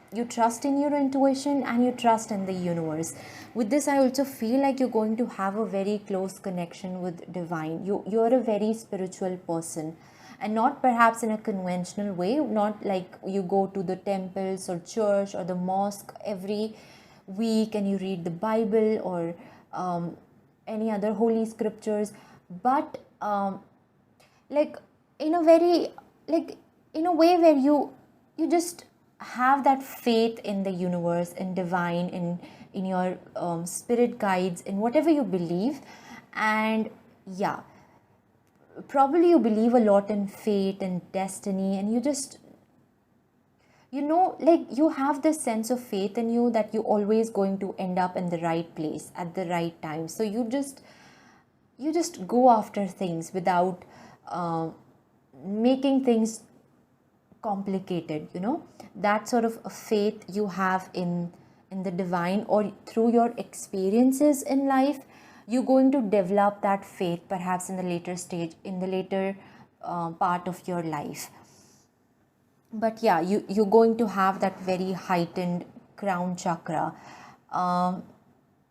in your intuition, and you trust in the universe. With this, I also feel like you're going to have a very close connection with divine. You're a very spiritual person, and not perhaps in a conventional way, not like you go to the temples or church or the mosque every week and you read the Bible or any other holy scriptures, but like in a very like in a way where you just have that faith in the universe, in divine, in your spirit guides, in whatever you believe. And yeah, probably you believe a lot in fate and destiny, and you just you have this sense of faith in you that you're always going to end up in the right place at the right time. So you just go after things without making things complicated. That sort of a faith you have in the divine, or through your experiences in life, you're going to develop that faith perhaps in the later stage, in the later part of your life. But yeah, you're going to have that very heightened crown chakra.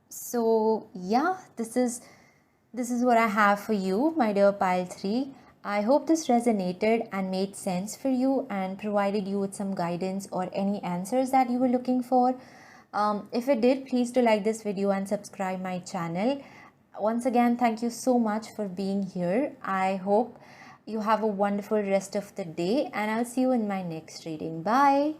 So yeah, this is what I have for you, my dear pile 3. I hope this resonated and made sense for you and provided you with some guidance or any answers that you were looking for. If it did, please do like this video and subscribe my channel. Once again, thank you so much for being here. I hope You have a wonderful rest of the day, and I'll see you in my next reading. Bye.